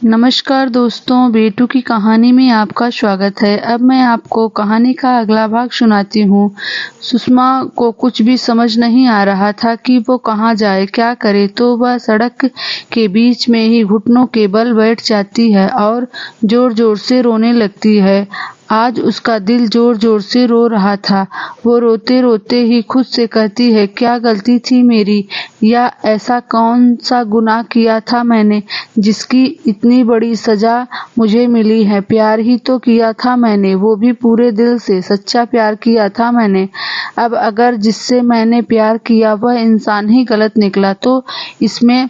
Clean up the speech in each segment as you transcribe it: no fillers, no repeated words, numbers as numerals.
नमस्कार दोस्तों, बेटू की कहानी में आपका स्वागत है। अब मैं आपको कहानी का अगला भाग सुनाती हूँ। सुषमा को कुछ भी समझ नहीं आ रहा था कि वो कहाँ जाए, क्या करे, तो वह सड़क के बीच में ही घुटनों के बल बैठ जाती है और जोर-जोर से रोने लगती है। आज उसका दिल जोर-जोर से रो रहा था। वो रोते-रोते ही खुद से कहती है, क्या गलती थी मेरी, या ऐसा कौन-सा गुनाह किया था मैंने, जिसकी इतनी बड़ी सज़ा मुझे मिली है। प्यार ही तो किया था मैंने, वो भी पूरे दिल से, सच्चा प्यार किया था मैंने। अब अगर जिससे मैंने प्यार किया वह इंसान ही गलत निकला, तो इसमें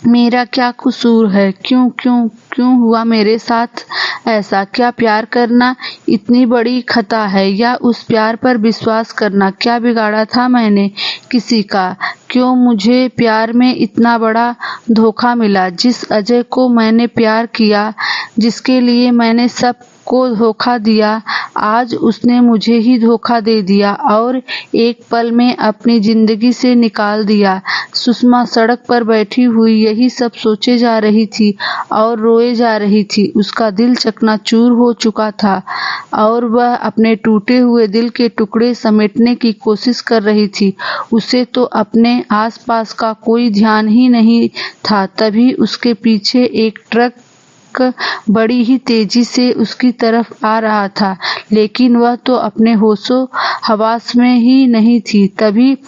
मेरा क्या कसूर है? क्यों क्यों क्यों हुआ मेरे साथ ऐसा? क्या प्यार करना इतनी बड़ी खता है, या उस प्यार पर विश्वास करना? क्या बिगाड़ा था मैंने किसी का? क्यों मुझे प्यार में इतना बड़ा धोखा मिला? जिस अजय को मैंने प्यार किया, जिसके लिए मैंने सब को धोखा दिया, आज उसने मुझे ही धोखा दे दिया और एक पल में अपनी जिंदगी से निकाल दिया। सुषमा सड़क पर बैठी हुई यही सब सोचे जा रही थी और रोए जा रही थी। उसका दिल चकनाचूर हो चुका था और वह अपने टूटे हुए दिल के टुकड़े समेटने की कोशिश कर रही थी। उसे तो अपने आसपास का कोई ध्यान ही नहीं था। तभी उसके पीछे एक ट्रक बड़ी ही तेजी से उसकी तरफ आ रहा था, लेकिन वह तो अपने होशो हवास में ही नहीं थी। तभी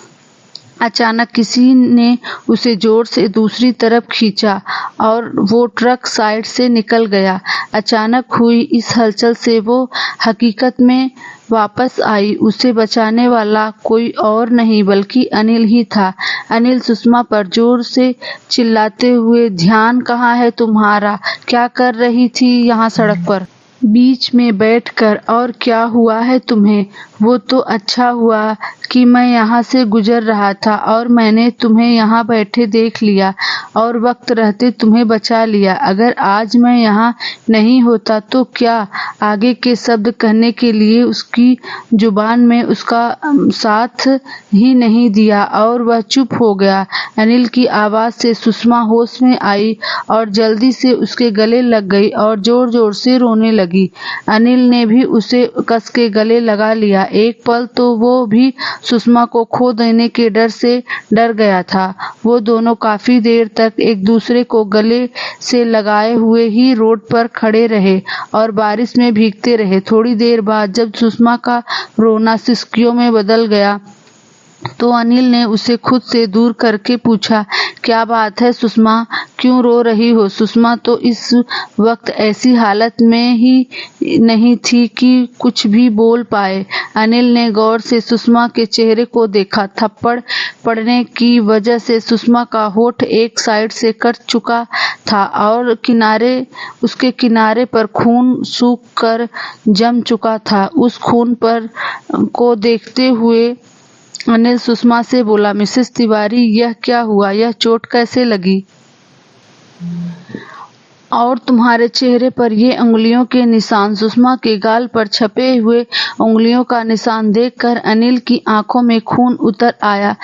अचानक किसी ने उसे जोर से दूसरी तरफ खींचा और वो ट्रक साइड से निकल गया। अचानक हुई इस हलचल से वो हकीकत में वापस आई। उसे बचाने वाला कोई और नहीं बल्कि अनिल ही था। अनिल सुषमा पर जोर से चिल्लाते हुए, ध्यान कहाँ है तुम्हारा? क्या कर रही थी यहाँ सड़क पर बीच में बैठकर? और क्या हुआ है तुम्हें? वो तो अच्छा हुआ कि मैं यहाँ से गुजर रहा था और मैंने तुम्हें यहाँ बैठे देख लिया और वक्त रहते तुम्हें बचा लिया। अगर आज मैं यहाँ नहीं होता तो क्या? आगे के शब्द कहने के लिए उसकी जुबान में उसका साथ ही नहीं दिया और वह चुप हो गया। अनिल की आवाज़ से सुषमा होश में आई और जल्दी से उसके गले लग गई और जोर-जोर से रोने लगी। अनिल ने भी उसे कस के गले लगा लिया। एक पल तो वो भी सुषमा को खो देने के डर से डर गया था। वो दोनों काफी देर तक एक दूसरे को गले से लगाए हुए ही रोड पर खड़े रहे और बारिश में भीगते रहे। थोड़ी देर बाद जब सुषमा का रोना सिसकियों में बदल गया तो अनिल ने उसे खुद से दूर करके पूछा, क्या बात है सुषमा, क्यों रो रही हो? सुषमा तो इस वक्त ऐसी हालत में ही नहीं थी कि कुछ भी बोल पाए। अनिल ने गौर से सुषमा के चेहरे को देखा। थप्पड़ पड़ने की वजह से सुषमा का होठ एक साइड से कट चुका था और उसके किनारे पर खून सूख कर जम चुका था। उस खून पर को देखते हुए अनिल सुषमा से बोला, मिसेस तिवारी, यह क्या हुआ? यह चोट कैसे लगी? और तुम्हारे चेहरे पर ये उंगलियों के निशान? सुषमा के गाल पर छपे हुए उंगलियों का निशान देखकर अनिल की आंखों में खून उतर आया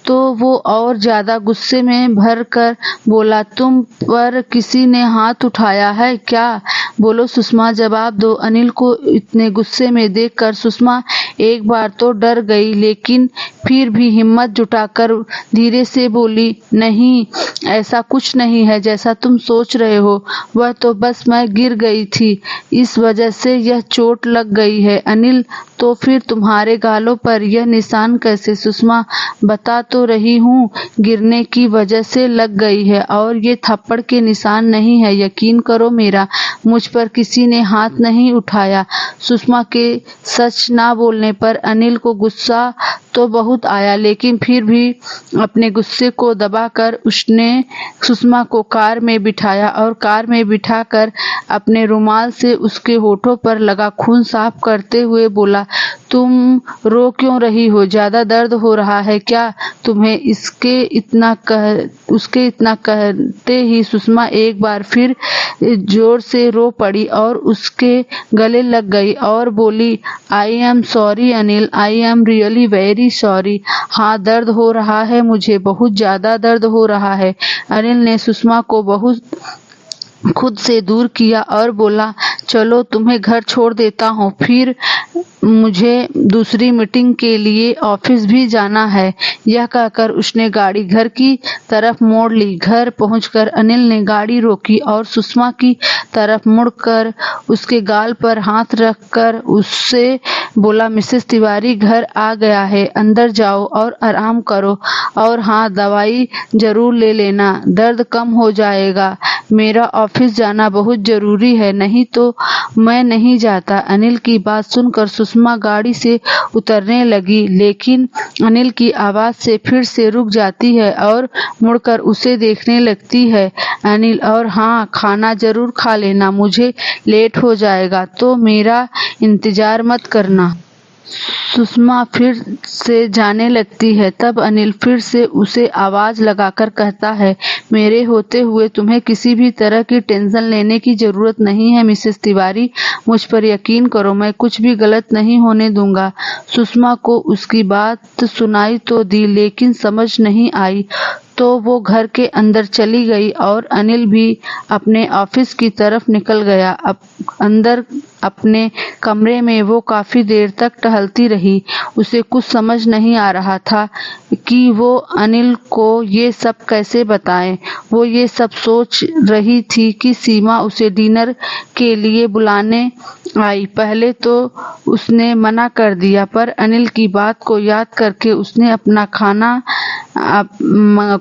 तो वो और ज्यादा गुस्से में भर कर बोला, तुम पर किसी ने हाथ उठाया है क्या? बोलो सुषमा, जवाब दो। अनिल को इतने गुस्से में देखकर सुषमा एक बार तो डर गई, लेकिन फिर भी हिम्मत जुटाकर धीरे से बोली, नहीं, ऐसा कुछ नहीं है जैसा तुम सोच रहे हो। वह तो बस मैं गिर गई थी, इस वजह से यह चोट लग गई है। अनिल, तो फिर तुम्हारे गालों पर यह निशान कैसे? सुषमा, बता तो रही हूँ, गिरने की वजह से लग गई है और ये थप्पड़ के निशान नहीं है। यकीन करो मेरा, मुझ पर किसी ने हाथ नहीं उठाया। सुषमा के सच ना बोलने पर अनिल को गुस्सा तो बहुत आया, लेकिन फिर भी अपने गुस्से को दबाकर उसने सुषमा को कार में बिठाया और कार में बिठाकर अपने रुमाल से उसके होठों पर लगा खून साफ करते हुए बोला, तुम रो क्यों रही हो? ज्यादा दर्द हो रहा है क्या तुम्हें? उसके इतना कहते ही सुषमा एक बार फिर जोर से रो पड़ी और उसके गले लग गई और बोली, I am sorry Anil, I am really very sorry. हाँ, दर्द हो रहा है मुझे, बहुत ज्यादा दर्द हो रहा है। अनिल ने सुषमा को बहुत खुद से दूर किया और बोला, चलो तुम्हें घर छोड़ देता हूँ, फिर मुझे दूसरी मीटिंग के लिए ऑफिस भी जाना है। यह कहकर उसने गाड़ी घर की तरफ मोड़ ली। घर पहुंचकर अनिल ने गाड़ी रोकी और सुषमा की तरफ मुड़कर उसके गाल पर हाथ रखकर उससे बोला, मिसेस तिवारी घर आ गया है, अंदर जाओ और आराम करो, और हाँ, दवाई जरूर ले लेना, दर्द कम हो जाएगा। मेरा ऑफिस जाना बहुत जरूरी है, नहीं तो मैं नहीं जाता। अनिल की बात सुनकर सुषमा गाड़ी से उतरने लगी, लेकिन अनिल की आवाज से फिर से रुक जाती है और मुड़कर उसे देखने लगती है। अनिल, और हाँ, खाना जरूर खा लेना, मुझे लेट हो जाएगा तो मेरा इंतजार मत करना। सुषमा फिर से जाने लगती है। तब अनिल फिर से उसे आवाज लगाकर कहता है, मेरे होते हुए तुम्हें किसी भी तरह की टेंशन लेने की जरूरत नहीं है मिसेस तिवारी, मुझ पर यकीन करो, मैं कुछ भी गलत नहीं होने दूंगा। सुषमा को उसकी बात सुनाई तो दी, लेकिन समझ नहीं आई, तो वो घर के अंदर चली गई और अनिल भी अपने ऑफिस की तरफ निकल गया। अंदर अपने कमरे में वो काफी देर तक टहलती रही। उसे कुछ समझ नहीं आ रहा था कि वो अनिल को ये सब कैसे बताए। वो ये सब सोच रही थी कि सीमा उसे डिनर के लिए बुलाने आई। पहले तो उसने मना कर दिया, पर अनिल की बात को याद करके उसने अपना खाना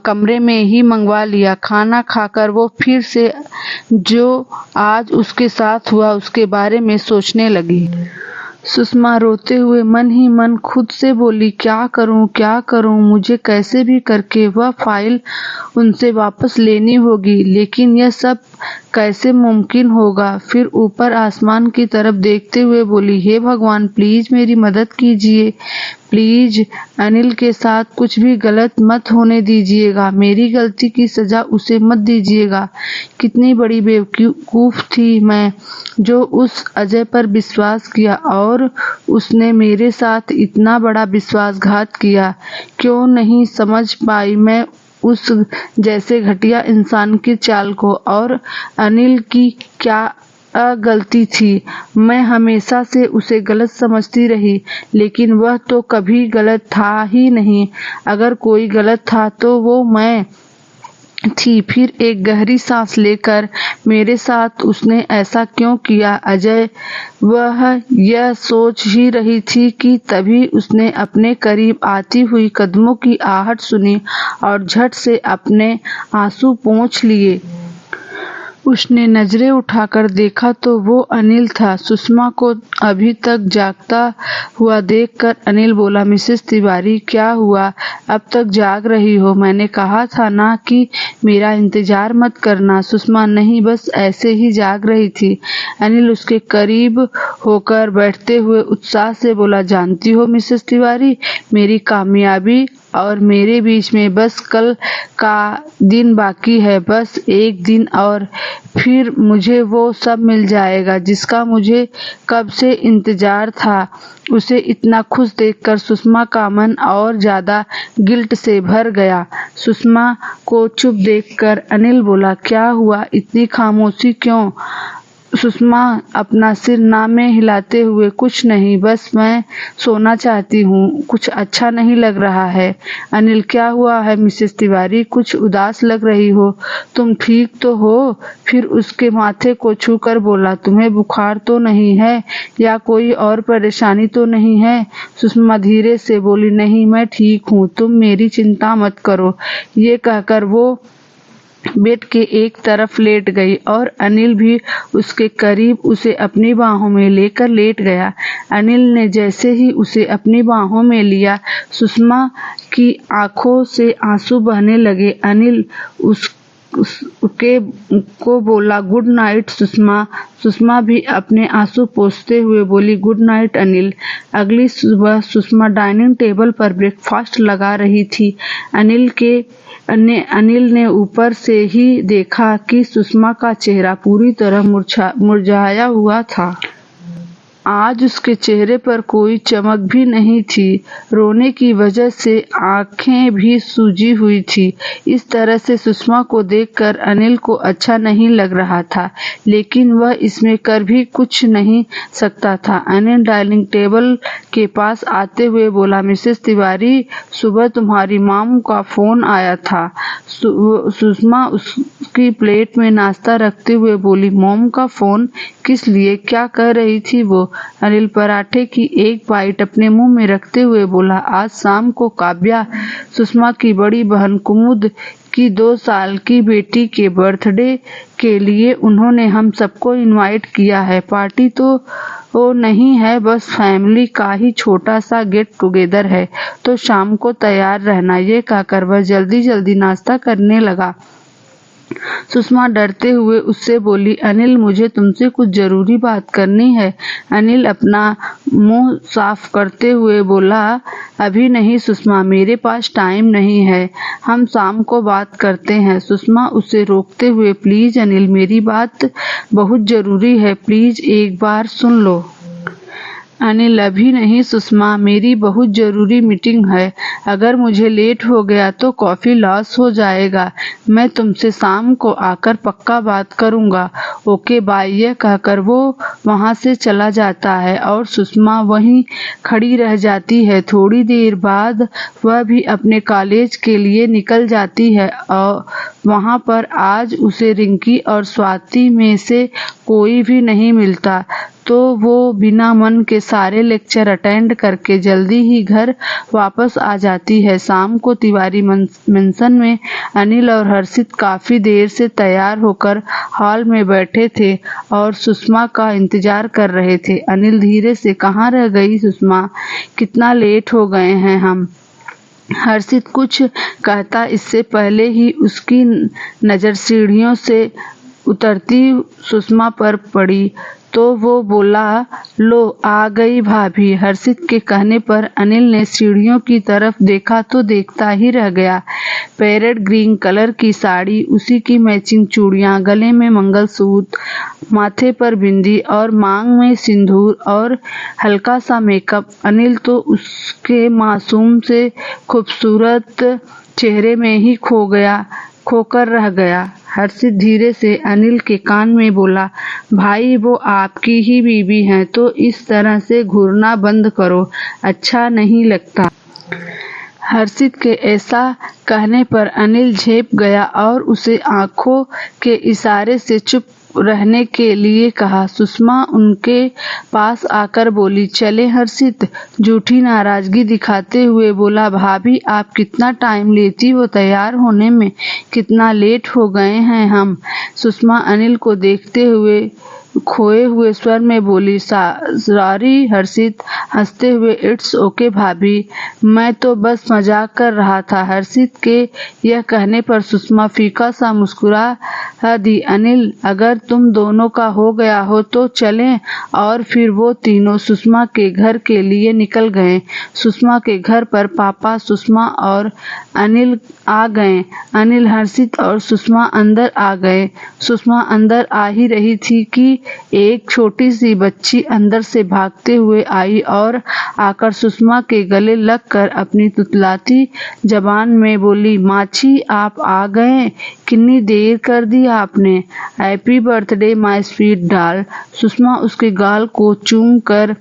कमरे में ही मंगवा लिया। खाना खाकर वो फिर से जो आज उसके साथ हुआ उसके बारे में सोचने लगी। सुषमा रोते हुए मन ही मन खुद से बोली, क्या करूं, मुझे कैसे भी करके वह फाइल उनसे वापस लेनी होगी, लेकिन यह सब कैसे मुमकिन होगा। फिर ऊपर आसमान की तरफ देखते हुए बोली, हे भगवान, प्लीज मेरी मदद कीजिए, प्लीज अनिल के साथ कुछ भी गलत मत होने दीजिएगा, मेरी गलती की सजा उसे मत दीजिएगा। कितनी बड़ी बेवकूफ थी मैं, जो उस अजय पर विश्वास किया और उसने मेरे साथ इतना बड़ा विश्वासघात किया। क्यों नहीं समझ पाई मैं उस जैसे घटिया इंसान की चाल को। और अनिल की क्या गलती थी। मैं हमेशा से उसे गलत समझती रही, लेकिन वह तो कभी गलत था ही नहीं। अगर कोई गलत था तो वो मैं थी। फिर एक गहरी सांस लेकर, मेरे साथ उसने ऐसा क्यों किया अजय, वह यह सोच ही रही थी कि तभी उसने अपने करीब आती हुई कदमों की आहट सुनी और झट से अपने आंसू पोंछ लिए। उसने नजरें उठाकर देखा तो वो अनिल था। सुषमा को अभी तक जागता हुआ देखकर अनिल बोला, मिसेस तिवारी, क्या हुआ, अब तक जाग रही हो? मैंने कहा था ना कि मेरा इंतजार मत करना। सुषमा, नहीं, बस ऐसे ही जाग रही थी। अनिल उसके करीब होकर बैठते हुए उत्साह से बोला, जानती हो मिसेस तिवारी, मेरी कामयाबी और मेरे बीच में बस कल का दिन बाकी है, बस एक दिन और फिर मुझे वो सब मिल जाएगा जिसका मुझे कब से इंतजार था। उसे इतना खुश देखकर सुषमा का मन और ज्यादा गिल्ट से भर गया। सुषमा को चुप देखकर अनिल बोला, क्या हुआ, इतनी खामोशी क्यों? सुषमा अपना सिर ना में हिलाते हुए, कुछ नहीं, बस मैं सोना चाहती हूँ, कुछ अच्छा नहीं लग रहा है। अनिल, क्या हुआ है मिसेस तिवारी, कुछ उदास लग रही हो, तुम ठीक तो हो? फिर उसके माथे को छूकर बोला, तुम्हें बुखार तो नहीं है या कोई और परेशानी तो नहीं है? सुषमा धीरे से बोली, नहीं, मैं ठीक हूँ, तुम मेरी चिंता मत करो। ये कहकर वो बेड के एक तरफ लेट गई और अनिल भी उसके करीब उसे अपनी बाहों में लेकर लेट गया। अनिल ने जैसे ही उसे अपनी बाहों में लिया, सुषमा की आंखों से आंसू बहने लगे। अनिल उसके को बोला, गुड नाइट सुषमा। सुषमा भी अपने आंसू पोंछते हुए बोली, गुड नाइट अनिल। अगली सुबह सुषमा डाइनिंग टेबल पर ब्रेकफास्ट लगा रही थी। अनिल ने ऊपर से ही देखा कि सुषमा का चेहरा पूरी तरह मुरझाया हुआ था। आज उसके चेहरे पर कोई चमक भी नहीं थी। रोने की वजह से आंखें भी सूजी हुई थी। इस तरह से सुषमा को देखकर अनिल को अच्छा नहीं लग रहा था, लेकिन वह इसमें कर भी कुछ नहीं सकता था। अनिल डाइनिंग टेबल के पास आते हुए बोला, मिसेस तिवारी, सुबह तुम्हारी मॉम का फोन आया था। सुषमा उसकी प्लेट में नाश्ता रखते हुए बोली, मॉम का फोन? किस लिए? क्या कह रही थी वो? अनिल पराठे की एक बाइट अपने मुंह में रखते हुए बोला, आज शाम को काव्या, सुषमा की बड़ी बहन कुमुद की 2 साल की बेटी के बर्थडे के लिए उन्होंने हम सबको इनवाइट किया है। पार्टी तो वो नहीं है, बस फैमिली का ही छोटा सा गेट टुगेदर है, तो शाम को तैयार रहना। ये कहकर वह जल्दी जल्दी नाश्ता करने लगा। सुषमा डरते हुए उससे बोली, अनिल, मुझे तुमसे कुछ जरूरी बात करनी है। अनिल अपना मुंह साफ करते हुए बोला, अभी नहीं सुषमा, मेरे पास टाइम नहीं है, हम शाम को बात करते हैं। सुषमा उसे रोकते हुए, प्लीज अनिल, मेरी बात बहुत जरूरी है, प्लीज एक बार सुन लो। अनिल, अभी नहीं सुषमा, मेरी बहुत जरूरी मीटिंग है। अगर मुझे लेट हो गया तो कॉफी लॉस हो जाएगा। मैं तुमसे शाम को आकर पक्का बात करूंगा। Okay bye. यह कहकर वो वहां से चला जाता है और सुषमा वहीं खड़ी रह जाती है। थोड़ी देर बाद वह भी अपने कॉलेज के लिए निकल जाती है और वहां पर आज उसे रिंकी और स्वाति में से कोई भी नहीं मिलता, तो वो बिना मन के सारे लेक्चर अटेंड करके जल्दी ही घर वापस आ जाती है। शाम को तिवारी मेंशन में अनिल और हर्षित काफी देर से तैयार होकर हॉल में बैठे थे और सुषमा का इंतजार कर रहे थे। अनिल धीरे से, कहाँ रह गई सुषमा, कितना लेट हो गए हैं हम। हर्षित कुछ कहता इससे पहले ही उसकी नजर सीढ़ियों से उतरती सुषमा पर पड़ी, तो वो बोला, लो आ गई भाभी। हर्षित के कहने पर अनिल ने सीढ़ियों की तरफ देखा तो देखता ही रह गया। पैरेट ग्रीन कलर की साड़ी, उसी की मैचिंग चूड़ियां, गले में मंगलसूत्र, माथे पर बिंदी और मांग में सिंदूर और हल्का सा मेकअप। अनिल तो उसके मासूम से खूबसूरत चेहरे में ही खोकर रह गया। हर्षित धीरे से अनिल के कान में बोला, भाई वो आपकी ही बीवी हैं, तो इस तरह से घूरना बंद करो, अच्छा नहीं लगता। हर्षित के ऐसा कहने पर अनिल झेप गया और उसे आंखों के इशारे से चुप रहने के लिए कहा। सुषमा उनके पास आकर बोली, चले हर्षित। झूठी नाराजगी दिखाते हुए बोला, भाभी आप कितना टाइम लेती हो तैयार होने में, कितना लेट हो गए हैं हम। सुषमा अनिल को देखते हुए खोए हुए स्वर में बोली, सॉरी हर्षित। हंसते हुए, इट्स ओके भाभी, मैं तो बस मजाक कर रहा था। हर्षित के यह कहने पर सुषमा फीका सा मुस्कुरा दी। अनिल, अगर तुम दोनों का हो गया हो तो चलें। और फिर वो तीनों सुषमा के घर के लिए निकल गए। सुषमा के घर पर पापा, सुषमा और अनिल आ गए। अनिल, हर्षित और सुषमा अंदर आ गए। सुषमा अंदर आ ही रही थी कि एक छोटी सी बच्ची अंदर से भागते हुए आई और आकर सुषमा के गले लगकर अपनी तुतलाती जबान में बोली, माची आप आ गए, कितनी देर कर दी आपने। Happy birthday my sweet doll. Sushma उसके गाल को चूम कर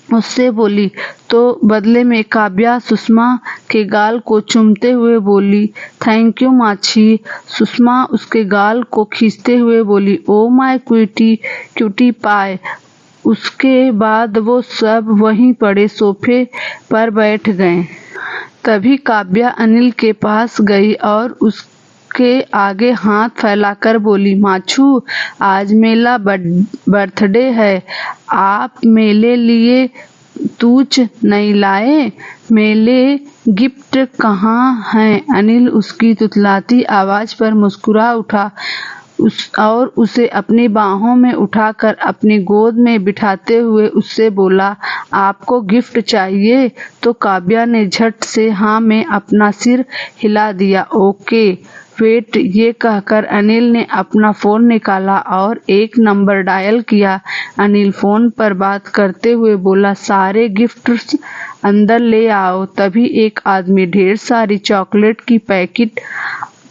उससे बोली, तो बदले में काव्या सुषमा के गाल को चूमते हुए बोली, थैंक यू माची। सुषमा उसके गाल को खींचते हुए बोली, ओ माय क्यूटी पाए। उसके बाद वो सब वहीं पड़े सोफे पर बैठ गए। तभी काव्या अनिल के पास गई और उसके आगे हाथ फैलाकर बोली, माछू आज मेरा बर्थडे है, आप मेरे लिए कुछ नहीं लाए? मेरे गिफ्ट कहाँ हैं? अनिल उसकी तुतलाती आवाज पर मुस्कुरा उठा और उसे अपनी बाहों में उठाकर अपनी गोद में बिठाते हुए उससे बोला, आपको गिफ्ट चाहिए? तो काव्या ने झट से हाँ में अपना सिर हिला दिया। ओके। वेट, ये कहकर अनिल ने अपना फोन निकाला और एक नंबर डायल किया। अनिल फोन पर बात करते हुए बोला, सारे गिफ्ट्स अंदर ले आओ। तभी एक आदमी ढेर सारी चॉकलेट की पैकेट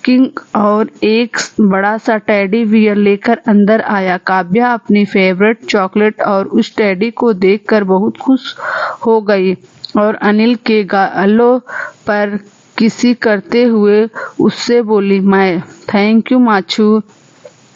किंग और एक बड़ा सा टेडी बियर लेकर अंदर आया। काव्या अपनी फेवरेट चॉकलेट और उस टेडी को देखकर बहुत खुश हो गई और अनिल के गालों पर किसी करते हुए उससे बोली, मैं थैंक यू माछू,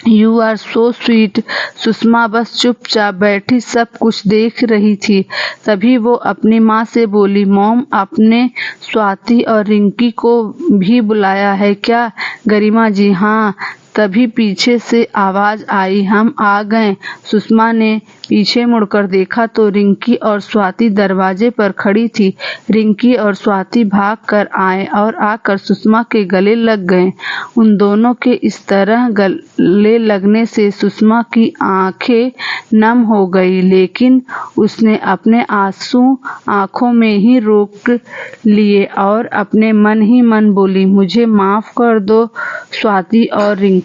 you are so sweet. Sushma बस चुपचाप बैठी सब कुछ देख रही थी। तभी वो अपनी माँ से बोली, मॉम, आपने स्वाति और रिंकी को भी बुलाया है क्या? गरिमा जी, हाँ। तभी पीछे से आवाज आई, हम आ गए। सुषमा ने पीछे मुड़कर देखा तो रिंकी और स्वाति दरवाजे पर खड़ी थी। रिंकी और स्वाति भाग कर आए और आकर सुषमा के गले लग गए। उन दोनों के इस तरह गले लगने से सुषमा की आंखें नम हो गई, लेकिन उसने अपने आंसू आंखों में ही रोक लिए और अपने मन ही मन बोली, मुझे माफ कर दो स्वाति और रिंकी,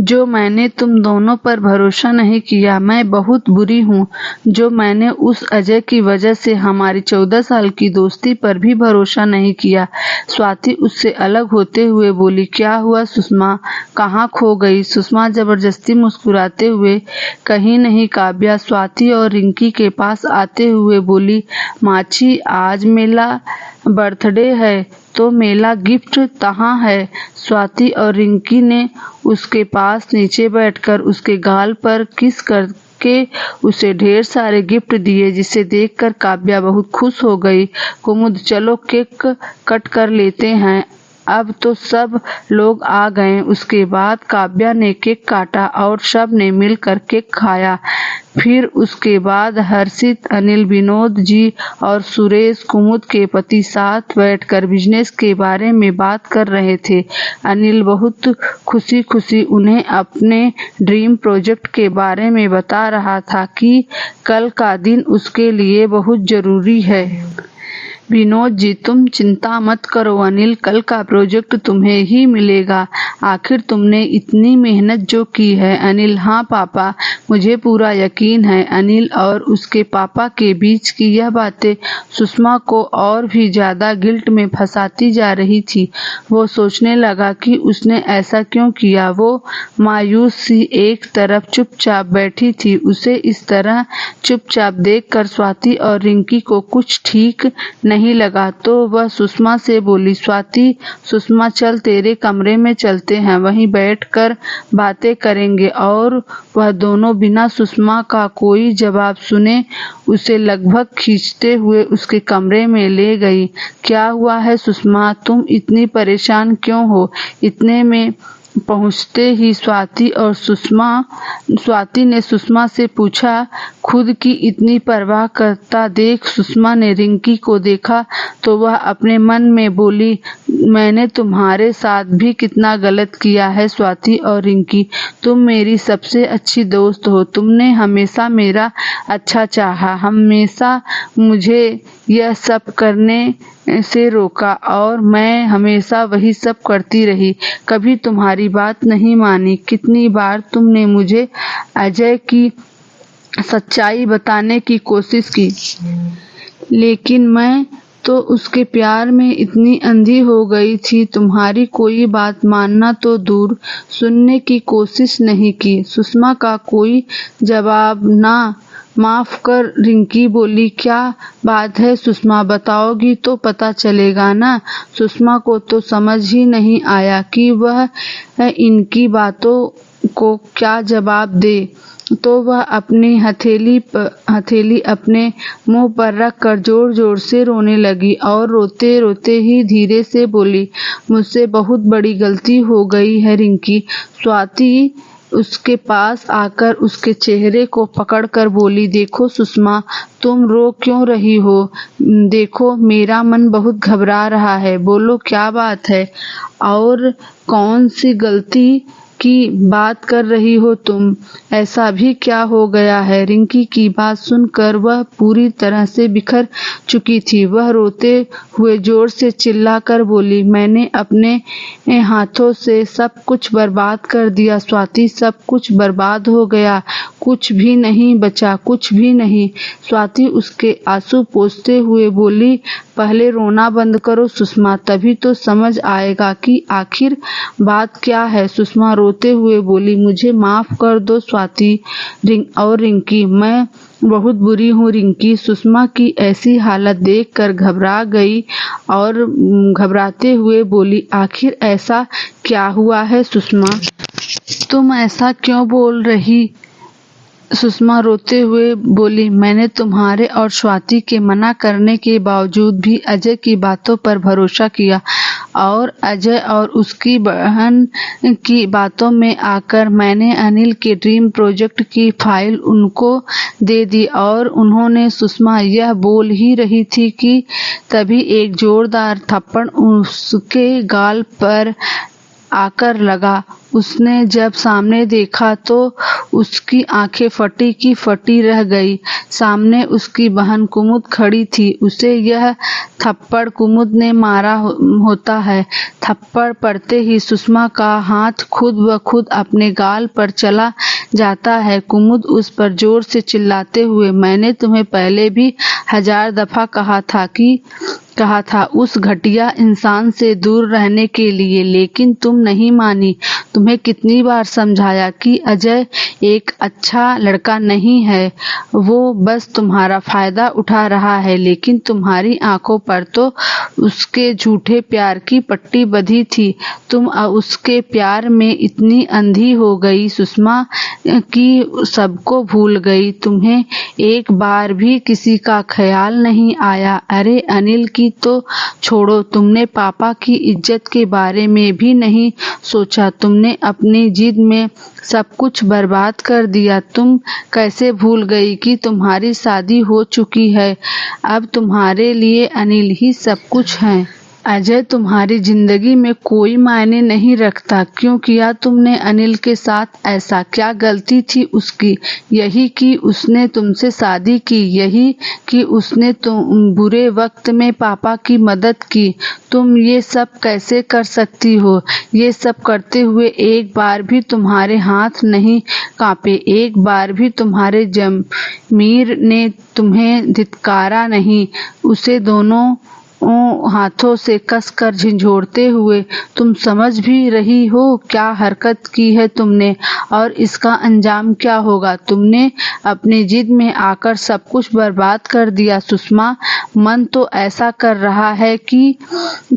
जो मैंने तुम दोनों पर भरोसा नहीं किया। मैं बहुत बुरी हूँ जो मैंने उस अजय की वजह से हमारी 14 साल की दोस्ती पर भी भरोसा नहीं किया। स्वाति उससे अलग होते हुए बोली, क्या हुआ सुषमा, कहाँ खो गई? सुषमा जबरदस्ती मुस्कुराते हुए, कहीं नहीं काव्या। स्वाति और रिंकी के पास आते हुए बोली, माची, आज मेरा बर्थडे है तो मेरा गिफ्ट कहाँ है? स्वाति और रिंकी ने उसके पास नीचे बैठकर उसके गाल पर किस करके उसे ढेर सारे गिफ्ट दिए, जिसे देखकर काव्या बहुत खुश हो गई। कुमुद, चलो केक कट कर लेते हैं, अब तो सब लोग आ गए। उसके बाद काव्या ने केक काटा और सब ने मिलकर केक खाया। फिर उसके बाद हर्षित, अनिल, विनोद जी और सुरेश, कुमुद के पति, साथ बैठकर बिजनेस के बारे में बात कर रहे थे। अनिल बहुत खुशी खुशी उन्हें अपने ड्रीम प्रोजेक्ट के बारे में बता रहा था कि कल का दिन उसके लिए बहुत जरूरी है। विनोद जी, तुम चिंता मत करो अनिल, कल का प्रोजेक्ट तुम्हें ही मिलेगा। आखिर तुमने इतनी मेहनत जो की है। अनिल, हाँ पापा, मुझे पूरा यकीन है। अनिल और उसके पापा के बीच की यह बातें सुषमा को और भी ज्यादा गिल्ट में फंसाती जा रही थी। वो सोचने लगा कि उसने ऐसा क्यों किया। वो मायूस सी एक तरफ चुपचाप बैठी थी। उसे इस तरह चुपचाप देखकर स्वाति और रिंकी को कुछ ठीक नहीं लगा, तो वह सुषमा से बोली, स्वाति, सुषमा, चल तेरे कमरे में चलते हैं, वहीं बैठकर बातें करेंगे। और वह दोनों बिना सुषमा का कोई जवाब सुने उसे लगभग खींचते हुए उसके कमरे में ले गई। क्या हुआ है सुषमा, तुम इतनी परेशान क्यों हो? इतने में पहुंचते ही स्वाति ने सुषमा से पूछा। खुद की इतनी परवाह करता देख सुषमा ने रिंकी को देखा तो वह अपने मन में बोली, मैंने तुम्हारे साथ भी कितना गलत किया है स्वाति और रिंकी, तुम मेरी सबसे अच्छी दोस्त हो, तुमने हमेशा मेरा अच्छा चाहा, हमेशा मुझे यह सब करने से रोका और मैं हमेशा वही सब करती रही, कभी तुम्हारी बात नहीं मानी। कितनी बार तुमने मुझे अजय की सच्चाई बताने की कोशिश की, लेकिन मैं तो उसके प्यार में इतनी अंधी हो गई थी, तुम्हारी कोई बात मानना तो दूर, सुनने की कोशिश नहीं की। सुषमा का कोई जवाब ना। माफ कर, रिंकी बोली, क्या बात है सुषमा, बताओगी तो पता चलेगा ना। सुषमा को तो समझ ही नहीं आया कि वह इनकी बातों को क्या जवाब दे, तो वह अपनी हथेली अपने मुंह पर रख कर जोर जोर से रोने लगी और रोते रोते ही धीरे से बोली, मुझसे बहुत बड़ी गलती हो गई है रिंकी। स्वाति उसके पास आकर उसके चेहरे को पकड़कर बोली, देखो सुषमा, तुम रो क्यों रही हो? देखो मेरा मन बहुत घबरा रहा है, बोलो क्या बात है और कौन सी गलती की बात कर रही हो तुम? ऐसा भी क्या हो गया है? रिंकी की बात सुनकर वह पूरी तरह से बिखर चुकी थी। वह रोते हुए जोर से चिल्लाकर बोली, मैंने अपने हाथों से सब कुछ बर्बाद कर दिया स्वाति, सब कुछ बर्बाद हो गया, कुछ भी नहीं बचा, कुछ भी नहीं। स्वाति उसके आंसू पोंछते हुए बोली, पहले रोना बंद करो सुषमा, तभी तो समझ आएगा कि आखिर बात क्या है। सुषमा रोते हुए बोली, मुझे माफ कर दो स्वाति और रिंकी, मैं बहुत बुरी हूँ रिंकी। सुषमा की ऐसी हालत देखकर घबरा गई और घबराते हुए बोली, आखिर ऐसा क्या हुआ है सुषमा? तुम ऐसा क्यों बोल रही? सुषमा रोते हुए बोली, मैंने तुम्हारे और स्वाति के मना करने के बावजूद भी अजय की बातों पर भरोसा किया और अजय और उसकी बहन की बातों में आकर मैंने अनिल के ड्रीम प्रोजेक्ट की फाइल उनको दे दी और उन्होंने सुषमा यह बोल ही रही थी कि तभी एक जोरदार थप्पड़ उसके गाल पर आकर लगा। उसने जब सामने देखा तो उसकी आंखें फटी की फटी रह गई। सामने उसकी बहन कुमुद खड़ी थी। उसे यह थप्पड़ कुमुद ने मारा होता है। थप्पड़ पड़ते ही सुषमा का हाथ खुद ब खुद अपने गाल पर चला जाता है। कुमुद उस पर जोर से चिल्लाते हुए, मैंने तुम्हें पहले भी 1000 दफा कहा था उस घटिया इंसान से दूर रहने के लिए, लेकिन तुम नहीं मानी। तुम्हें कितनी बार समझाया कि अजय एक अच्छा लड़का नहीं है, वो बस तुम्हारा फायदा उठा रहा है, लेकिन तुम्हारी आंखों पर तो उसके झूठे प्यार की पट्टी बंधी थी। तुम उसके प्यार में इतनी अंधी हो गई सुषमा कि सबको भूल गई। तुम्हें एक बार भी किसी का ख्याल नहीं आया। अरे अनिल की तो छोड़ो, तुमने पापा की इज्जत के बारे में भी नहीं सोचा। तुमने अपनी जिद में सब कुछ बर्बाद कर दिया। तुम कैसे भूल गई कि तुम्हारी शादी हो चुकी है? अब तुम्हारे लिए अनिल ही सब कुछ है। अजय तुम्हारी जिंदगी में कोई मायने नहीं रखता। क्यों किया तुमने अनिल के साथ ऐसा? क्या गलती थी उसकी? यही कि उसने तुमसे शादी की, यही कि उसने तुम बुरे वक्त में पापा की मदद की। तुम ये सब कैसे कर सकती हो? ये सब करते हुए एक बार भी तुम्हारे हाथ नहीं कांपे? एक बार भी तुम्हारे जमीर ने तुम्हें धिक्कारा नहीं? उसे दोनों हाथों से कसकर झंझोड़ते हुए तुम समझ भी रही हो क्या हरकत की है तुमने और इसका अंजाम क्या होगा? तुमने अपनी जिद में आकर सब कुछ बर्बाद कर दिया सुषमा। मन तो ऐसा कर रहा है कि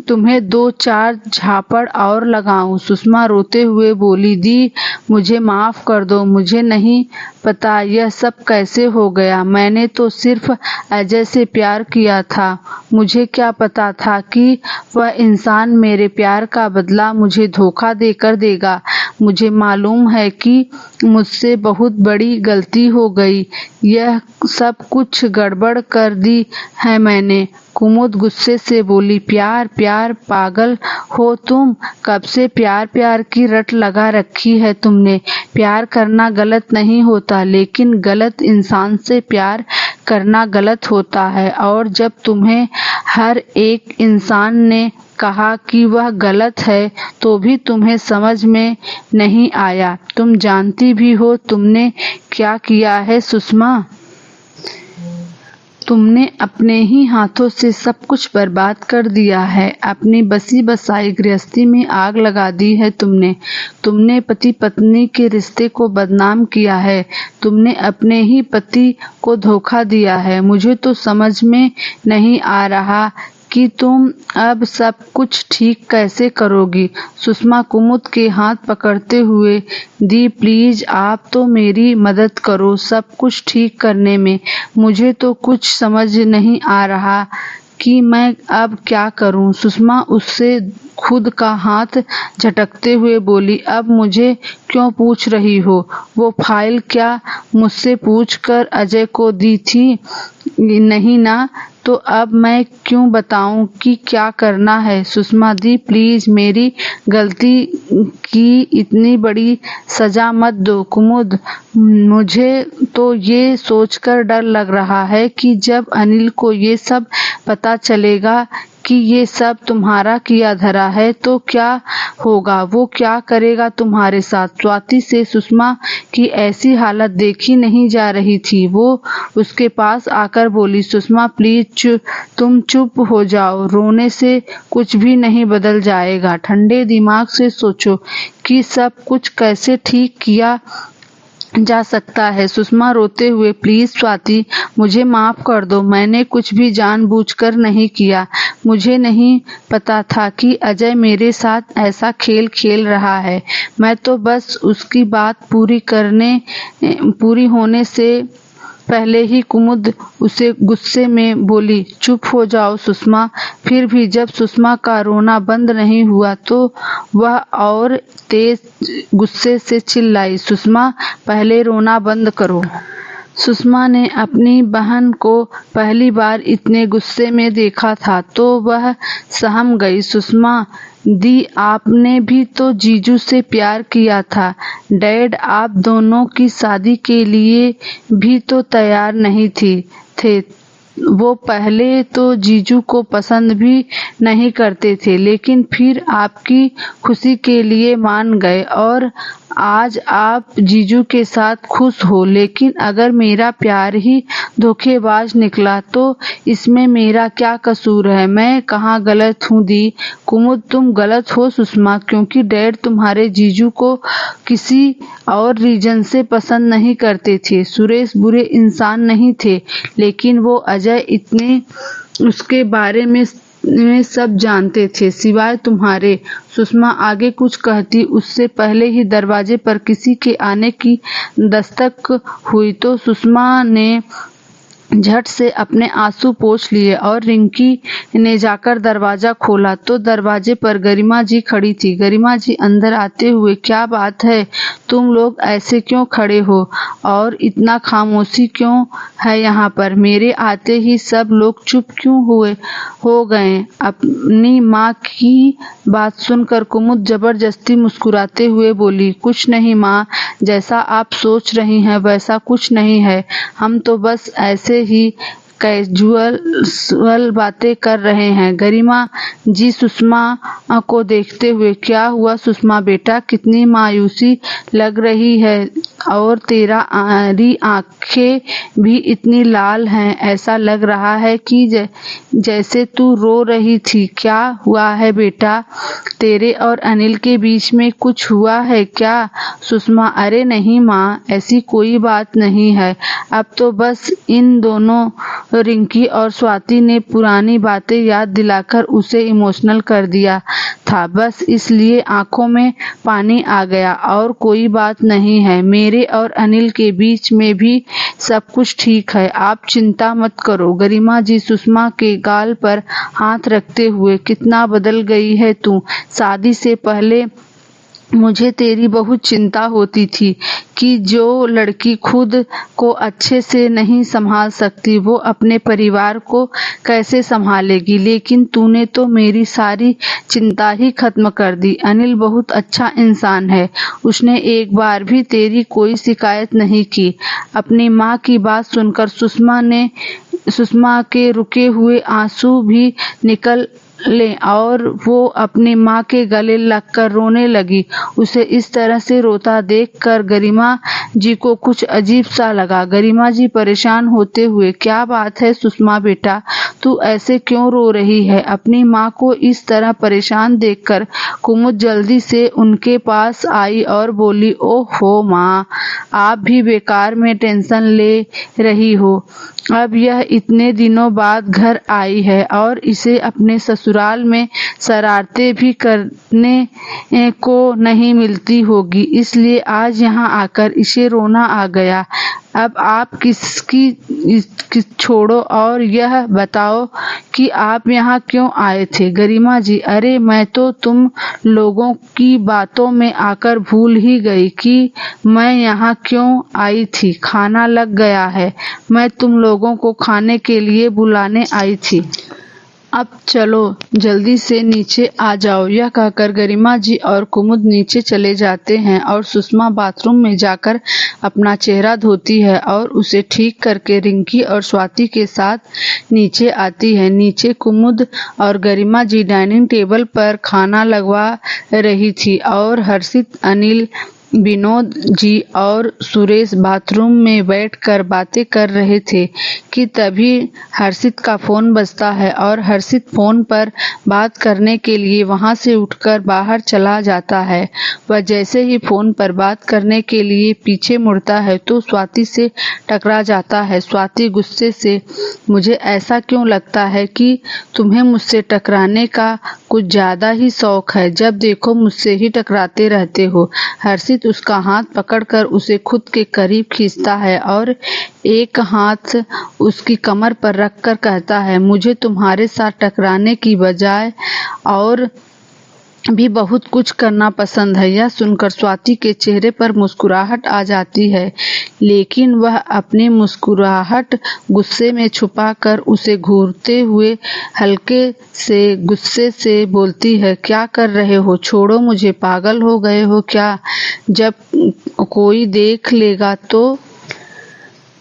तुम्हें 2-4 झापड़ और लगाऊं। सुषमा रोते हुए बोली, दी मुझे माफ कर दो, मुझे नहीं पता यह सब कैसे हो गया। मैंने तो सिर्फ अजय से प्यार किया था। मुझे क्या पता था कि वह इंसान मेरे प्यार का बदला मुझे धोखा देकर देगा। मुझे मालूम है कि मुझसे बहुत बड़ी गलती हो गई। यह सब कुछ गड़बड़ कर दी है मैंने। कुमुद गुस्से से बोली, प्यार प्यार, पागल हो तुम? कब से प्यार प्यार की रट लगा रखी है तुमने? प्यार करना गलत नहीं होता, लेकिन गलत इंसान से प्यार करना गलत होता है। और जब तुम्हें हर एक इंसान ने कहा कि वह गलत है तो भी तुम्हें समझ में नहीं आया। तुम जानती भी हो तुमने क्या किया है सुषमा? तुमने अपने ही हाथों से सब कुछ बर्बाद कर दिया है। अपनी बसी बसाई गृहस्थी में आग लगा दी है तुमने। तुमने पति पत्नी के रिश्ते को बदनाम किया है। तुमने अपने ही पति को धोखा दिया है। मुझे तो समझ में नहीं आ रहा कि तुम अब सब कुछ ठीक कैसे करोगी। सुषमा कुमुद के हाथ पकड़ते हुए, दी प्लीज आप तो मेरी मदद करो सब कुछ ठीक करने में। मुझे तो कुछ समझ नहीं आ रहा कि मैं अब क्या करूं। सुषमा उससे खुद का हाथ झटकते हुए बोली, अब मुझे क्यों पूछ रही हो? वो फाइल क्या मुझसे पूछकर अजय को दी थी? नहीं ना? तो अब मैं क्यों बताऊं कि क्या करना है। सुषमा दी प्लीज मेरी गलती की इतनी बड़ी सजा मत दो। कुमुद मुझे तो ये सोचकर डर लग रहा है कि जब अनिल को ये सब पता चलेगा कि ये सब तुम्हारा किया धरा है तो क्या होगा, वो क्या करेगा तुम्हारे साथ। स्वाति से सुषमा की ऐसी हालत देखी नहीं जा रही थी। वो उसके पास आकर बोली, सुषमा प्लीज तुम चुप हो जाओ, रोने से कुछ भी नहीं बदल जाएगा। ठंडे दिमाग से सोचो कि सब कुछ कैसे ठीक किया जा सकता है। सुषमा रोते हुए, प्लीज स्वाति मुझे माफ कर दो, मैंने कुछ भी जानबूझकर नहीं किया। मुझे नहीं पता था कि अजय मेरे साथ ऐसा खेल खेल रहा है। मैं तो बस उसकी बात पूरी होने से पहले ही कुमुद उसे गुस्से में बोली, चुप हो जाओ सुषमा। फिर भी जब सुषमा का रोना बंद नहीं हुआ तो वह और तेज गुस्से से चिल्लाई, सुषमा पहले रोना बंद करो। सुषमा ने अपनी बहन को पहली बार इतने गुस्से में देखा था तो वह सहम गई। सुषमा दी आपने भी तो जीजू से प्यार किया था। डैड आप दोनों की शादी के लिए भी तो तैयार नहीं थे। वो पहले तो जीजू को पसंद भी नहीं करते थे, लेकिन फिर आपकी खुशी के लिए मान गए और आज आप जीजू के साथ खुश हो। लेकिन अगर मेरा प्यार ही धोखेबाज निकला तो इसमें मेरा क्या कसूर है। मैं कहाँ गलत हूँ दी। कुमुद तुम गलत हो सुषमा, क्योंकि डैड तुम्हारे जीजू को किसी और रीजन से पसंद नहीं करते थे। सुरेश बुरे इंसान नहीं थे, लेकिन वो अजय इतने उसके बारे में सब जानते थे सिवाय तुम्हारे। सुषमा आगे कुछ कहती उससे पहले ही दरवाजे पर किसी के आने की दस्तक हुई तो सुषमा ने झट से अपने आंसू पोंछ लिए और रिंकी ने जाकर दरवाजा खोला तो दरवाजे पर गरिमा जी खड़ी थी। गरिमा जी अंदर आते हुए, क्या बात है, तुम लोग ऐसे क्यों खड़े हो और इतना खामोशी क्यों है यहाँ पर। मेरे आते ही सब लोग चुप क्यों हो गए। अपनी माँ की बात सुनकर कुमुद जबरदस्ती मुस्कुराते हुए बोली, कुछ नहीं माँ, जैसा आप सोच रही हैं वैसा कुछ नहीं है। हम तो बस ऐसे ही कैजुअल बातें कर रहे हैं। गरिमा जी सुषमा को देखते हुए, क्या हुआ सुषमा बेटा, कितनी मायूसी लग रही है और तेरी आंखें भी इतनी लाल हैं, ऐसा लग रहा है कि जैसे तू रो रही थी। क्या हुआ है बेटा, तेरे और अनिल के बीच में कुछ हुआ है क्या। सुषमा, अरे नहीं माँ, ऐसी कोई बात नहीं है। अब तो बस इन दोनों रिंकी और स्वाति ने पुरानी बातें याद दिलाकर उसे इमोशनल कर दिया था, बस इसलिए आंखों में पानी आ गया और कोई बात नहीं है। मेरे और अनिल के बीच में भी सब कुछ ठीक है, आप चिंता मत करो। गरिमा जी सुषमा के गाल पर हाथ रखते हुए, कितना बदल गई है तू। शादी से पहले मुझे तेरी बहुत चिंता होती थी कि जो लड़की खुद को अच्छे से नहीं संभाल सकती वो अपने परिवार को कैसे संभालेगी, लेकिन तूने तो मेरी सारी चिंता ही खत्म कर दी। अनिल बहुत अच्छा इंसान है, उसने एक बार भी तेरी कोई शिकायत नहीं की। अपनी माँ की बात सुनकर सुषमा के रुके हुए आंसू भी निकल ले और वो अपनी माँ के गले लगकर रोने लगी। उसे इस तरह से रोता देखकर गरिमा जी को कुछ अजीब सा लगा। गरिमा जी परेशान होते हुए, क्या बात है सुषमा बेटा, तू ऐसे क्यों रो रही है। अपनी माँ को इस तरह परेशान देखकर कुमुद जल्दी से उनके पास आई और बोली, ओहो माँ, आप भी बेकार में टेंशन ले रही हो। अब यह इतने दिनों बाद घर आई है और इसे अपने ससुर ससुराल में शरारतें भी करने को नहीं मिलती होगी, इसलिए आज यहाँ आकर इसे रोना आ गया। अब आप किस छोड़ो और यह बताओ कि आप यहाँ क्यों आए थे। गरिमा जी, अरे मैं तो तुम लोगों की बातों में आकर भूल ही गई कि मैं यहाँ क्यों आई थी। खाना लग गया है, मैं तुम लोगों को खाने के लिए बुलाने आई थी। अब चलो जल्दी से नीचे आ जाओ। यह कहकर गरिमा जी और कुमुद नीचे चले जाते हैं और सुषमा बाथरूम में जाकर अपना चेहरा धोती है और उसे ठीक करके रिंकी और स्वाति के साथ नीचे आती है। नीचे कुमुद और गरिमा जी डाइनिंग टेबल पर खाना लगवा रही थी और हर्षित, अनिल, विनोद जी और सुरेश बाथरूम में बैठकर बातें कर रहे थे कि तभी हर्षित का फोन बजता है और हर्षित फोन पर बात करने के लिए वहां से उठकर बाहर चला जाता है। वह जैसे ही फोन पर बात करने के लिए पीछे मुड़ता है तो स्वाति से टकरा जाता है। स्वाति गुस्से से, मुझे ऐसा क्यों लगता है कि तुम्हें मुझसे टकराने का कुछ ज्यादा ही शौक है। जब देखो मुझसे ही टकराते रहते हो। हर्षित उसका हाथ पकड़कर उसे खुद के करीब खींचता है और एक हाथ उसकी कमर पर रखकर कहता है, मुझे तुम्हारे साथ टकराने की बजाय और भी बहुत कुछ करना पसंद है। यह सुनकर स्वाति के चेहरे पर मुस्कुराहट आ जाती है, लेकिन वह अपनी मुस्कुराहट गुस्से में छुपाकर उसे घूरते हुए हल्के से गुस्से से बोलती है, क्या कर रहे हो, छोड़ो मुझे, पागल हो गए हो क्या, जब कोई देख लेगा तो।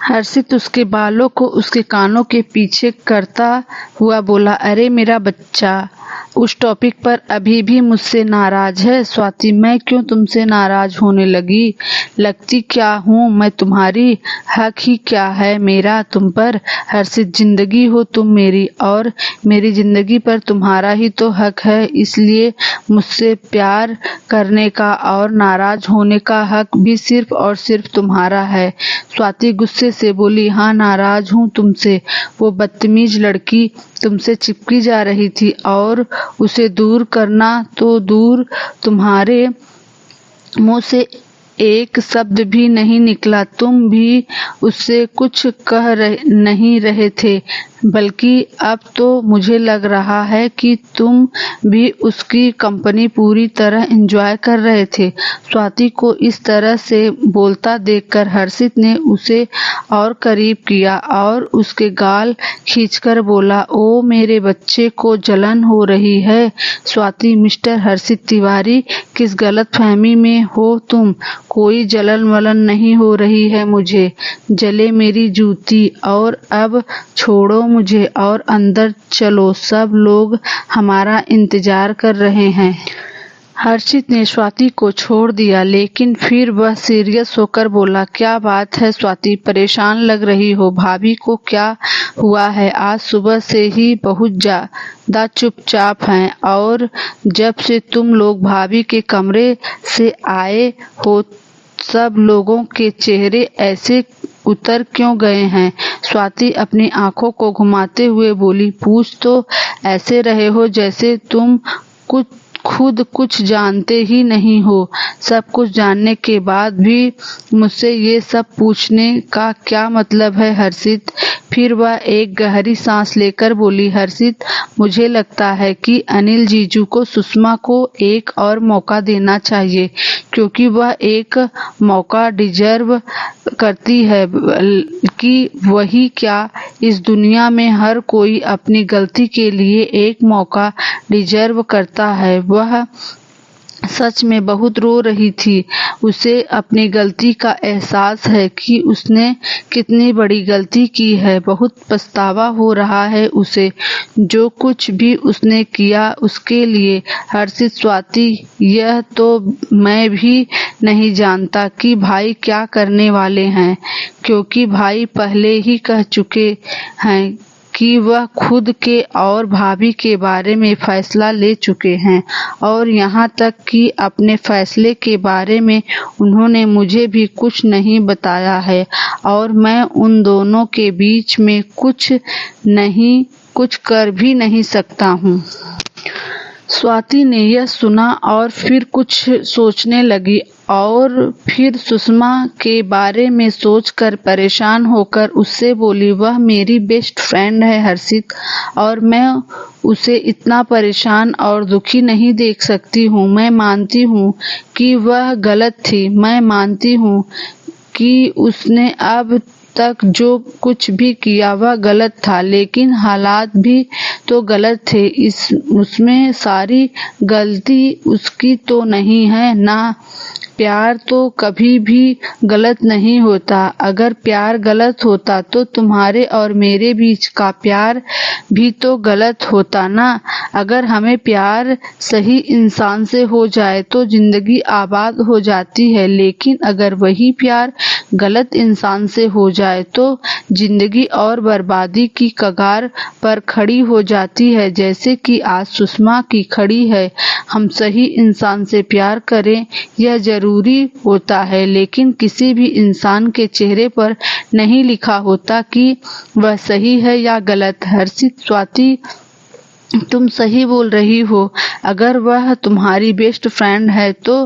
हर्षित उसके बालों को उसके कानों के पीछे करता हुआ बोला, अरे मेरा बच्चा, उस टॉपिक पर अभी भी मुझसे नाराज है। स्वाति, मैं क्यों तुमसे नाराज होने लगती क्या हूँ मैं तुम्हारी, हक ही क्या है मेरा तुम पर। हर्षित, जिंदगी हो तुम मेरी और मेरी जिंदगी पर तुम्हारा ही तो हक है, इसलिए मुझसे प्यार करने का और नाराज होने का हक भी सिर्फ और सिर्फ तुम्हारा है। स्वाति गुस्से से बोली, हाँ नाराज हूँ तुमसे। वो बदतमीज लड़की तुमसे चिपकी जा रही थी और उसे दूर करना तो दूर, तुम्हारे मुंह से एक शब्द भी नहीं निकला। तुम भी उससे कुछ नहीं रहे थे, बल्कि अब तो मुझे लग रहा है कि तुम भी उसकी कंपनी पूरी तरह एंजॉय कर रहे थे। स्वाति को इस तरह से बोलता देखकर हर्षित ने उसे और करीब किया और उसके गाल खींचकर बोला, ओ मेरे बच्चे को जलन हो रही है। स्वाति, मिस्टर हर्षित तिवारी, किस गलतफहमी में हो तुम, कोई जलन वलन नहीं हो रही है मुझे, जले मेरी जूती। और अब छोड़ो मुझे और अंदर चलो, सब लोग हमारा इंतजार कर रहे हैं। हर्षित ने स्वाति को छोड़ दिया, लेकिन फिर वह सीरियस होकर बोला, क्या बात है स्वाति, परेशान लग रही हो, भाभी को क्या हुआ है। आज सुबह से ही बहुत ज्यादा चुपचाप हैं और जब से तुम लोग भाभी के कमरे से आए हो सब लोगों के चेहरे ऐसे उतर क्यों गए हैं। स्वाति अपनी आंखों को घुमाते हुए बोली, पूछ तो ऐसे रहे हो जैसे तुम खुद कुछ जानते ही नहीं हो। सब कुछ जानने के बाद भी मुझसे ये सब पूछने का क्या मतलब है हर्षित। फिर वह एक गहरी सांस लेकर बोली, हर्षित, मुझे लगता है कि अनिल जीजू को सुषमा को एक और मौका देना चाहिए, क्योंकि वह एक मौका डिजर्व करती है। कि वही क्या, इस दुनिया में हर कोई अपनी गलती के लिए एक मौका डिजर्व करता है। वह सच में बहुत रो रही थी। उसे अपनी गलती का एहसास है कि उसने कितनी बड़ी गलती की है। बहुत पछतावा हो रहा है उसे, जो कुछ भी उसने किया उसके लिए। हर्षित, स्वाति, यह तो मैं भी नहीं जानता कि भाई क्या करने वाले हैं, क्योंकि भाई पहले ही कह चुके हैं कि वह खुद के और भाभी के बारे में फैसला ले चुके हैं और यहाँ तक कि अपने फैसले के बारे में उन्होंने मुझे भी कुछ नहीं बताया है और मैं उन दोनों के बीच में कुछ नहीं कुछ कर भी नहीं सकता हूँ। स्वाति ने यह सुना और फिर कुछ सोचने लगी और फिर सुषमा के बारे में सोचकर परेशान होकर उससे बोली, वह मेरी बेस्ट फ्रेंड है हर्षित, और मैं उसे इतना परेशान और दुखी नहीं देख सकती हूँ। मैं मानती हूँ कि वह गलत थी, मैं मानती हूँ कि उसने अब तक जो कुछ भी किया वह गलत था, लेकिन हालात भी तो गलत थे। उसमें सारी गलती उसकी तो नहीं है ना। प्यार तो कभी भी गलत नहीं होता। अगर प्यार गलत होता तो तुम्हारे और मेरे बीच का प्यार भी तो गलत होता ना। अगर हमें प्यार सही इंसान से हो जाए तो जिंदगी आबाद हो जाती है, लेकिन अगर वही प्यार गलत इंसान से हो जाए तो जिंदगी और बर्बादी की कगार पर खड़ी हो जाती है, जैसे कि आज सुषमा की खड़ी है। हम सही इंसान से प्यार करें यह जरूरी होता है, लेकिन किसी भी इंसान के चेहरे पर नहीं लिखा होता कि वह सही है या गलत। हर्षित, स्वाति तुम सही बोल रही हो। अगर वह तुम्हारी बेस्ट फ्रेंड है तो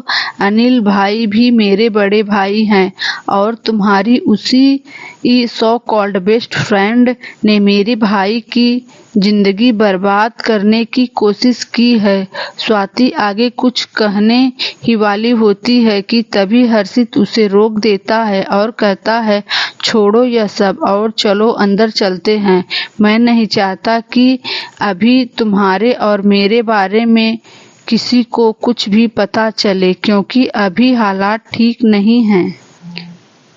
अनिल भाई भी मेरे बड़े भाई हैं, और तुम्हारी उसी सो कॉल्ड बेस्ट फ्रेंड ने मेरे भाई की जिंदगी बर्बाद करने की कोशिश की है। स्वाति आगे कुछ कहने ही वाली होती है कि तभी हर्षित उसे रोक देता है और कहता है, छोड़ो यह सब और चलो अंदर चलते हैं। मैं नहीं चाहता कि अभी तुम्हारे और मेरे बारे में किसी को कुछ भी पता चले, क्योंकि अभी हालात ठीक नहीं हैं।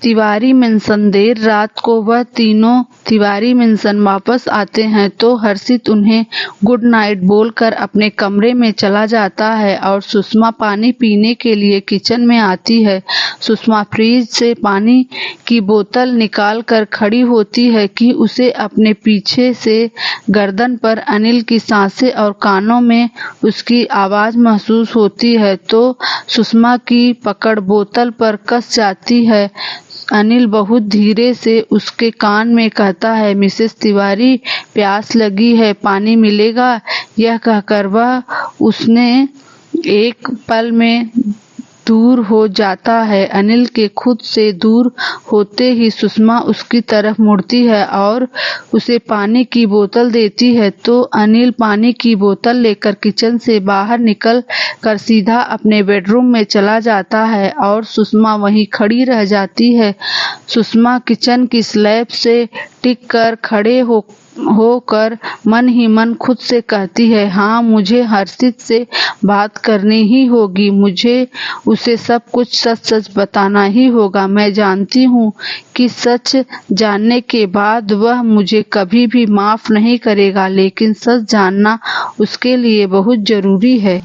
तिवारी मेंशन देर रात को वह तीनों तिवारी मेंशन वापस आते हैं तो हर्षित उन्हें गुड नाइट बोलकर अपने कमरे में चला जाता है और सुषमा पानी पीने के लिए किचन में आती है। सुषमा फ्रिज से पानी की बोतल निकाल कर खड़ी होती है कि उसे अपने पीछे से गर्दन पर अनिल की सांसें और कानों में उसकी आवाज महसूस होती है तो सुषमा की पकड़ बोतल पर कस जाती है। अनिल बहुत धीरे से उसके कान में कहता है, मिसेस तिवारी प्यास लगी है, पानी मिलेगा। यह कहकर वह उसने एक पल में दूर हो जाता है। अनिल के खुद से दूर होते ही सुषमा उसकी तरफ मुड़ती है और उसे पानी की बोतल देती है तो अनिल पानी की बोतल लेकर किचन से बाहर निकल कर सीधा अपने बेडरूम में चला जाता है और सुषमा वहीं खड़ी रह जाती है। सुषमा किचन की स्लैब से टिक कर खड़े होकर मन ही मन खुद से कहती है, हाँ मुझे हर्षित से बात करनी ही होगी, मुझे उसे सब कुछ सच सच बताना ही होगा। मैं जानती हूँ कि सच जानने के बाद वह मुझे कभी भी माफ नहीं करेगा, लेकिन सच जानना उसके लिए बहुत जरूरी है।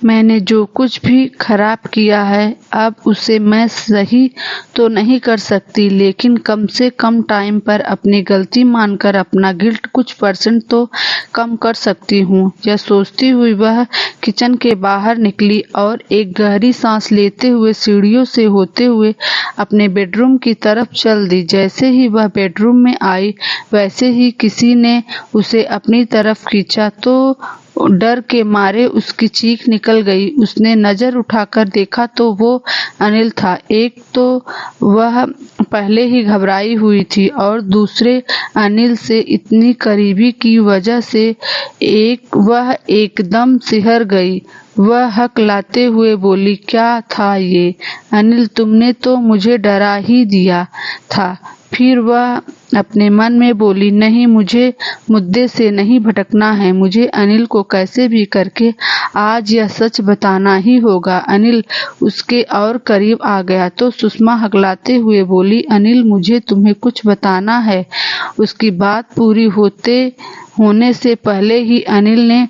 मैंने जो कुछ भी खराब किया है अब उसे मैं सही तो नहीं कर सकती, लेकिन कम से कम टाइम पर अपनी गलती मानकर अपना गिल्ट कुछ % तो कम कर सकती हूँ। यह सोचती हुई वह किचन के बाहर निकली और एक गहरी सांस लेते हुए सीढ़ियों से होते हुए अपने बेडरूम की तरफ चल दी। जैसे ही वह बेडरूम में आई वैसे ही किसी ने उसे अपनी तरफ खींचा तो डर के मारे उसकी चीख निकल गई। उसने नजर उठाकर देखा तो वो अनिल था। एक तो वह पहले ही घबराई हुई थी और दूसरे अनिल से इतनी करीबी की वजह से वह एकदम सिहर गई। वह हकलाते हुए बोली, क्या था ये अनिल, तुमने तो मुझे डरा ही दिया था। फिर वह अपने मन में बोली, नहीं मुझे मुद्दे से नहीं भटकना है, मुझे अनिल को कैसे भी करके आज यह सच बताना ही होगा। अनिल उसके और करीब आ गया तो सुषमा हकलाते हुए बोली, अनिल मुझे तुम्हें कुछ बताना है। उसकी बात पूरी होने से पहले ही अनिल ने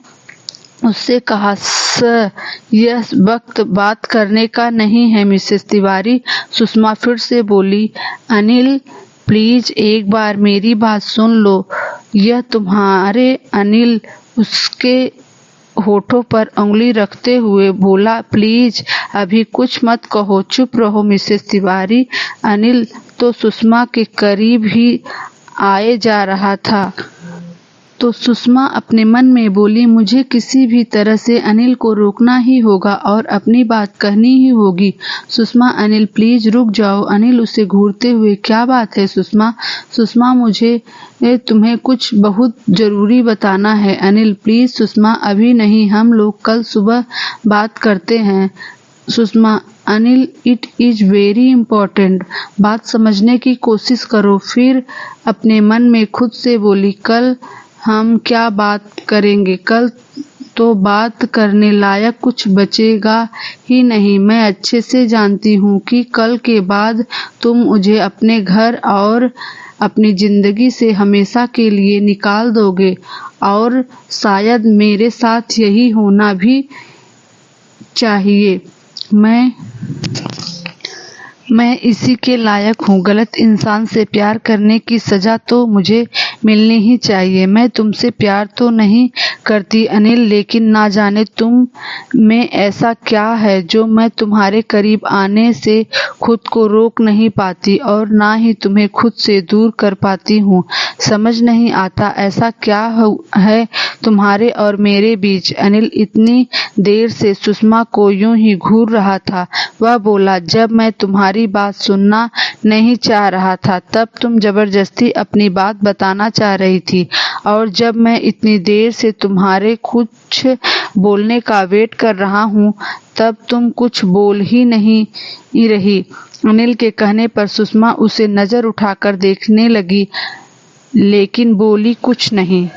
उससे कहा, सर यह वक्त बात करने का नहीं है मिसेस तिवारी। सुषमा फिर से बोली, अनिल प्लीज एक बार मेरी बात सुन लो। यह तुम्हारे अनिल उसके होठों पर उंगली रखते हुए बोला, प्लीज अभी कुछ मत कहो, चुप रहो मिसेस तिवारी। अनिल तो सुषमा के करीब ही आए जा रहा था तो सुषमा अपने मन में बोली, मुझे किसी भी तरह से अनिल को रोकना ही होगा और अपनी बात कहनी ही होगी। सुषमा, अनिल प्लीज रुक जाओ। अनिल उसे घूरते हुए, क्या बात है सुषमा? सुषमा, मुझे तुम्हें कुछ बहुत जरूरी बताना है। अनिल, प्लीज सुषमा, अभी नहीं, हम लोग कल सुबह बात करते हैं। Sushma, Anil, it is very important, बात समझने की कोशिश करो। फिर अपने मन में खुद से बोली, कल हम क्या बात करेंगे? कल तो बात करने लायक कुछ बचेगा ही नहीं। मैं अच्छे से जानती हूँ कि कल के बाद तुम मुझे अपने घर और अपनी जिंदगी से हमेशा के लिए निकाल दोगे और शायद मेरे साथ यही होना भी चाहिए। मैं इसी के लायक हूँ। गलत इंसान से प्यार करने की सजा तो मुझे मिलनी ही चाहिए। मैं तुमसे प्यार तो नहीं करती अनिल, लेकिन ना जाने तुम में ऐसा क्या है जो मैं तुम्हारे करीब आने से खुद को रोक नहीं पाती और ना ही तुम्हें खुद से दूर कर पाती हूँ। समझ नहीं आता ऐसा क्या है तुम्हारे और मेरे बीच। अनिल इतनी देर से सुषमा को यूं ही घूर रहा था। वह बोला, जब मैं तुम्हारी बात सुनना नहीं चाह रहा था तब तुम जबरदस्ती अपनी बात बताना चाह रही थी, और जब मैं इतनी देर से तुम्हारे कुछ बोलने का वेट कर रहा हूँ तब तुम कुछ बोल ही नहीं रही। अनिल के कहने पर सुषमा उसे नजर उठाकर देखने लगी, लेकिन बोली कुछ नहीं।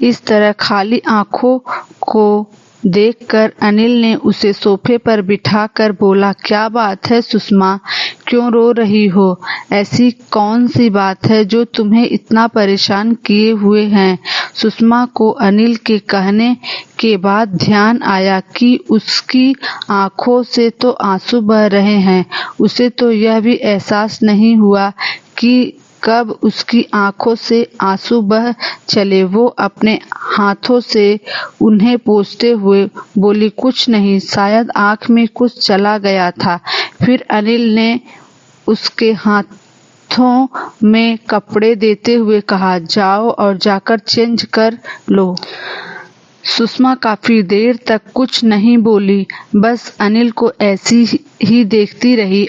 इस तरह खाली आंखों को देखकर अनिल ने उसे सोफे पर बिठाकर बोला, क्या बात है सुषमा, क्यों रो रही हो? ऐसी कौन सी बात है जो तुम्हें इतना परेशान किए हुए हैं? सुषमा को अनिल के कहने के बाद ध्यान आया कि उसकी आंखों से तो आंसू बह रहे हैं। उसे तो यह भी एहसास नहीं हुआ कि कब उसकी आंखों से आंसू बह चले। वो अपने हाथों से उन्हें पोंछते हुए बोली, कुछ नहीं, शायद आंख में कुछ चला गया था। फिर अनिल ने उसके हाथों में कपड़े देते हुए कहा, जाओ और जाकर चेंज कर लो। सुषमा काफी देर तक कुछ नहीं बोली, बस अनिल को ऐसी ही देखती रही।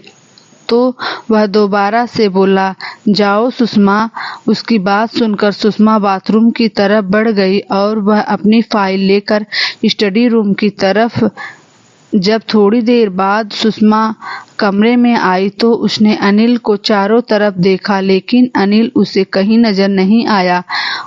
तो वह दोबारा से बोला, जाओ सुषमा। उसकी बात सुनकर सुषमा बाथरूम की तरफ बढ़ गई और वह अपनी फाइल लेकर स्टडी रूम की तरफ। जब थोड़ी देर बाद सुषमा कमरे में आई तो उसने अनिल को चारों तरफ देखा, लेकिन अनिल उसे कहीं नजर नहीं आया।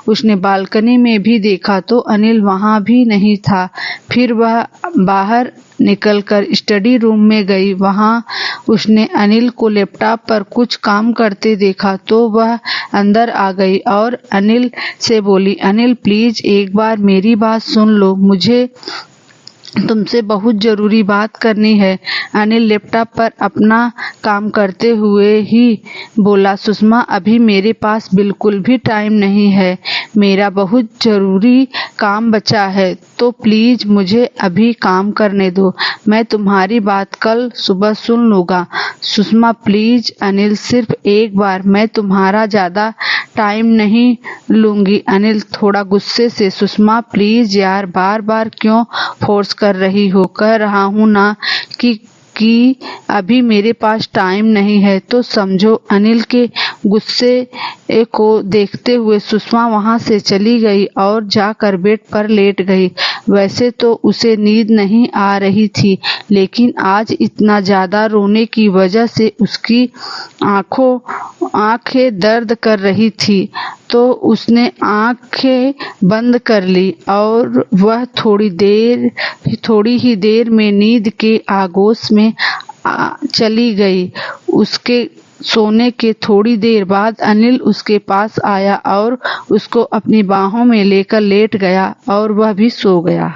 उसने बालकनी में भी देखा तो अनिल वहां भी नहीं था। फिर वह बाहर निकलकर स्टडी रूम में गई। वहां उसने अनिल को लैपटॉप पर कुछ काम करते देखा तो वह अंदर आ गई और अनिल से बोली, अनिल प्लीज एक बार मेरी बात सुन लो, मुझे तुमसे बहुत जरूरी बात करनी है। अनिल लैपटॉप पर अपना काम करते हुए ही बोला, सुषमा अभी मेरे पास बिल्कुल भी टाइम नहीं है, मेरा बहुत जरूरी काम बचा है, तो प्लीज मुझे अभी काम करने दो, मैं तुम्हारी बात कल सुबह सुन लूंगा। सुषमा प्लीज अनिल, सिर्फ एक बार, मैं तुम्हारा ज्यादा टाइम नहीं लूंगी। अनिल थोड़ा गुस्से से, सुषमा प्लीज यार, बार बार क्यों फोर्स कर रही हो? कह रहा हूँ ना कि अभी मेरे पास टाइम नहीं है तो समझो। अनिल के गुस्से को देखते हुए सुषमा वहां से चली गई और जाकर बेड पर लेट गई। वैसे तो उसे नींद नहीं आ रही थी, लेकिन आज इतना ज्यादा रोने की वजह से उसकी आंखें दर्द कर रही थी, तो उसने आंखें बंद कर ली और वह थोड़ी ही देर में नींद के आगोश में चली गई। उसके सोने के थोड़ी देर बाद अनिल उसके पास आया और उसको अपनी बाहों में लेकर लेट गया और वह भी सो गया।